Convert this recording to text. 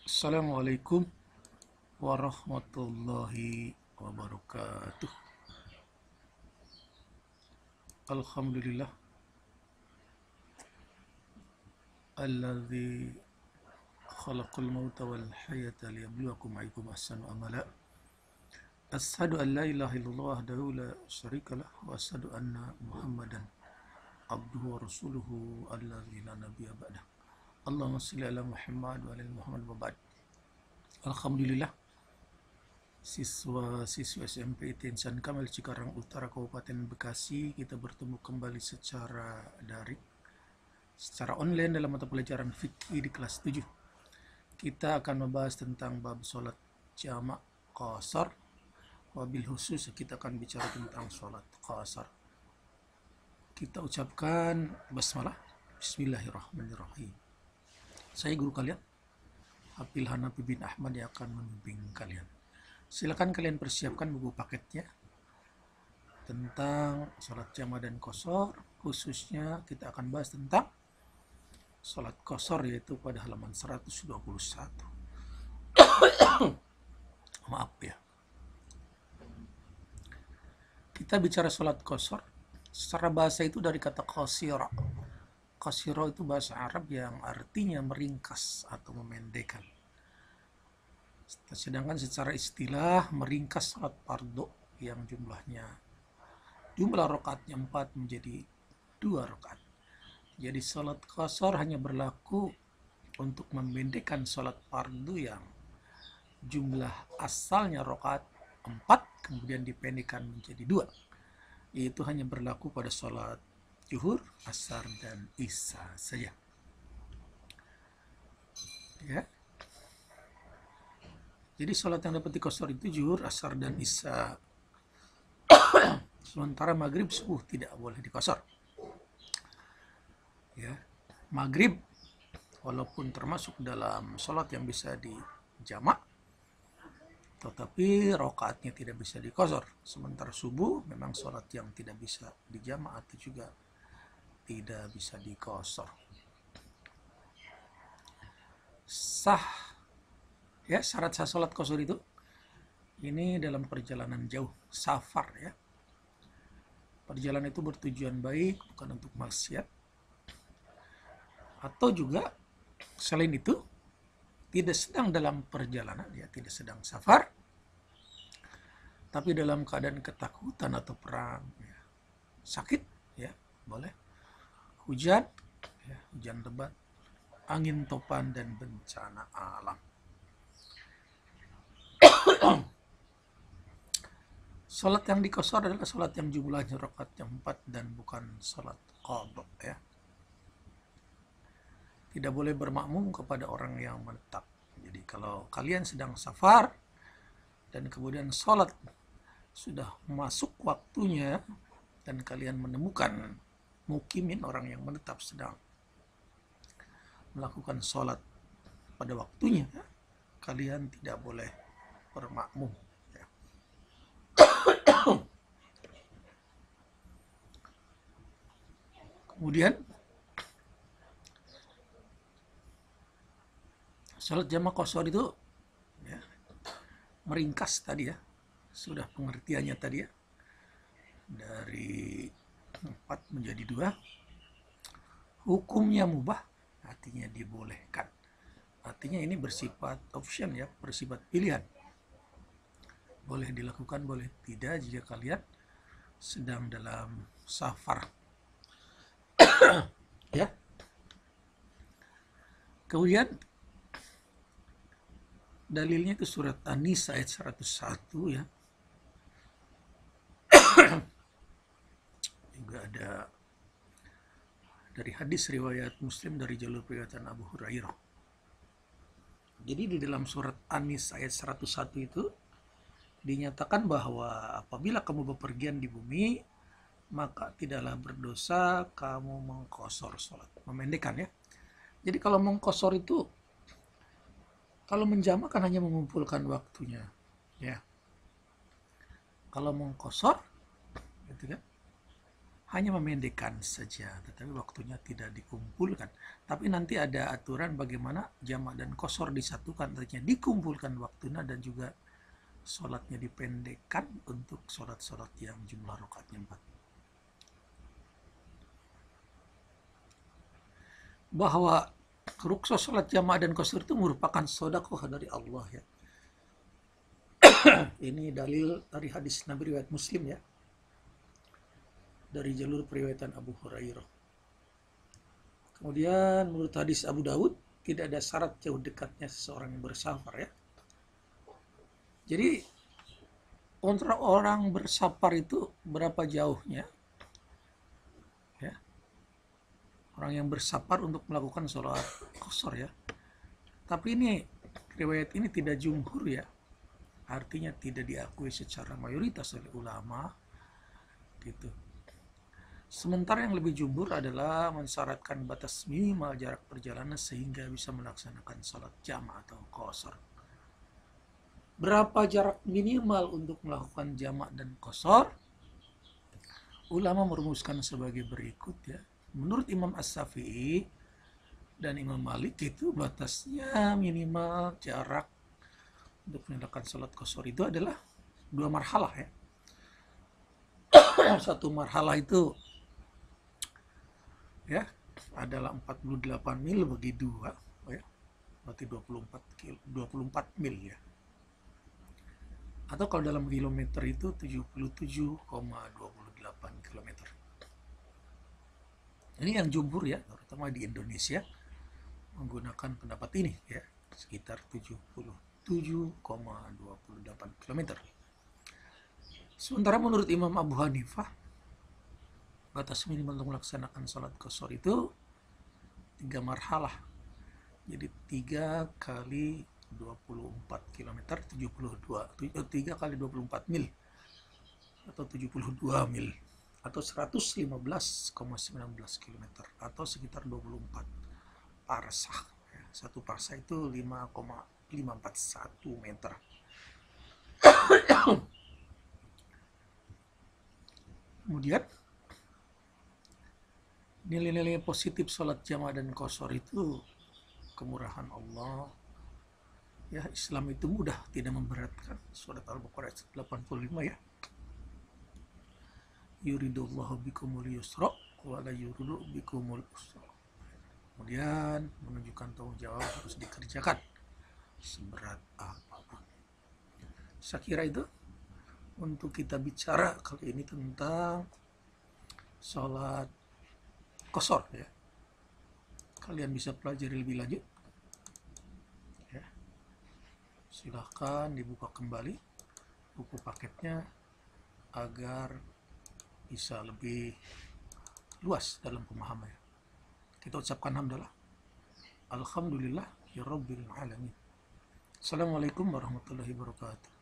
Assalamualaikum warahmatullahi wabarakatuh. Alhamdulillah alladzi khalaqal mauta wal hayata liyabluwakum ayyukum ahsanu amala. Asyhadu an la ilaha illallah wahdahu la syarikalah wa asyhadu anna Muhammadan abduhu wa rasuluhu alladzi la nabiyya ba'dah. Allahumma shalli ala Muhammad wa ala Muhammad wa ba'd. Alhamdulillah, siswa-siswa SMP Insan Kamil Cikarang Utara Kabupaten Bekasi, kita bertemu kembali secara daring, secara online dalam mata pelajaran fikih di kelas 7. Kita akan membahas tentang bab sholat jamak qasar. Wabil khusus kita akan bicara tentang sholat qasar. Kita ucapkan basmalah. Bismillahirrahmanirrahim. Saya guru kalian, Hafil Hanafi bin Ahmad, yang akan membimbing kalian. Silakan kalian persiapkan buku paketnya tentang sholat jamak dan qasar. Khususnya kita akan bahas tentang sholat qasar, yaitu pada halaman 121. Maaf ya. Kita bicara sholat qasar, secara bahasa itu dari kata qasira. Qasira itu bahasa Arab yang artinya meringkas atau memendekkan. Sedangkan secara istilah meringkas sholat fardu yang jumlah rakaatnya 4 menjadi 2 rakaat. Jadi sholat qasar hanya berlaku untuk memendekkan sholat fardu yang jumlah asalnya rakaat 4 kemudian dipendekkan menjadi 2. Itu hanya berlaku pada sholat zuhur, asar, dan isya saja. Ya. Jadi sholat yang dapat diqasar itu zuhur, asar, dan isya. Sementara maghrib, subuh tidak boleh diqasar. Ya. Maghrib walaupun termasuk dalam sholat yang bisa dijamak, tetapi rakaatnya tidak bisa diqasar. Sementara subuh memang sholat yang tidak bisa dijamak atau juga tidak bisa diqasar. Sah ya, syarat sah sholat qasar itu ini dalam perjalanan jauh, safar ya. Perjalanan itu bertujuan baik, bukan untuk maksiat. Atau juga selain itu tidak sedang dalam perjalanan, ya, tidak sedang safar, tapi dalam keadaan ketakutan atau perang, ya. Sakit, ya, boleh. Hujan, ya, hujan lebat, angin topan, dan bencana alam. Salat yang diqasar adalah salat yang jumlahnya rakaatnya 4 dan bukan salat qadha, ya. Tidak boleh bermakmum kepada orang yang menetap. Jadi kalau kalian sedang safar dan kemudian sholat sudah masuk waktunya dan kalian menemukan mukimin, orang yang menetap, sedang melakukan sholat pada waktunya, kalian tidak boleh bermakmum. Ya. Kemudian sholat jamak qasar itu, ya, meringkas tadi ya, sudah pengertiannya tadi ya, dari 4 menjadi 2. Hukumnya mubah, artinya dibolehkan. Artinya ini bersifat option ya, bersifat pilihan. Boleh dilakukan, boleh tidak jika kalian sedang dalam safar. Ya. Kemudian dalilnya itu surat An-Nisa ayat 101 ya. Juga ada dari hadis riwayat Muslim dari jalur riwayat Abu Hurairah. Jadi di dalam surat An-Nisa ayat 101 itu dinyatakan bahwa apabila kamu bepergian di bumi, maka tidaklah berdosa kamu mengqasar sholat, memendekkan ya. Jadi kalau mengqasar itu, kalau menjamak kan hanya mengumpulkan waktunya, ya. Kalau mengqasar, gitu kan, hanya memendekkan saja, tetapi waktunya tidak dikumpulkan. Tapi nanti ada aturan bagaimana jamak dan qashar disatukan, artinya dikumpulkan waktunya dan juga sholatnya dipendekkan untuk sholat-sholat yang jumlah rakaatnya 4. Bahwa rukso sholat jamaah dan qashar itu merupakan sedekah dari Allah ya. Ini dalil dari hadis Nabi riwayat Muslim ya, dari jalur periwayatan Abu Hurairah. Kemudian menurut hadis Abu Dawud tidak ada syarat jauh dekatnya seseorang yang bersafar ya. Jadi untuk orang bersafar itu berapa jauhnya ya, orang yang bersafar untuk melakukan sholat qashar ya. Tapi ini riwayat ini tidak jumhur ya, artinya tidak diakui secara mayoritas oleh ulama gitu. Sementara yang lebih jumhur adalah mensyaratkan batas minimal jarak perjalanan sehingga bisa melaksanakan sholat jamaah atau qashar. Berapa jarak minimal untuk melakukan jamak dan qashar? Ulama merumuskan sebagai berikut ya. Menurut Imam As-Syafi'i dan Imam Malik itu batasnya minimal jarak untuk menegakkan sholat qashar itu adalah 2 marhalah ya. Satu marhalah itu ya adalah 48 mil bagi 2 ya. Berarti 24 mil ya. Atau kalau dalam kilometer itu 77,28 kilometer. Ini yang jumhur ya, terutama di Indonesia menggunakan pendapat ini ya, sekitar 77,28 km. Sementara menurut Imam Abu Hanifah, batas minimal untuk melaksanakan sholat qashar itu 3 marhalah. Jadi 3 kali 24 km, 3 kali 24 mil atau 72 mil atau 115,19 km atau sekitar 24 parsah. Satu parsah itu 5,541 meter. Kemudian nilai-nilai positif sholat jamaah dan qashar itu kemurahan Allah ya. Islam itu mudah, tidak memberatkan. Surat Al-Baqarah 85 ya. Yuridullahu bikumul yusra wa la yuridu bikumul usra. Kemudian menunjukkan tanggung jawab harus dikerjakan seberat apapun. Saya kira itu untuk kita bicara kali ini tentang sholat qashar ya. Kalian bisa pelajari lebih lanjut ya. Silahkan dibuka kembali buku paketnya agar bisa lebih luas dalam pemahamannya. Kita ucapkan hamdalah. Alhamdulillah ya Rabbil Alamin. Assalamualaikum warahmatullahi wabarakatuh.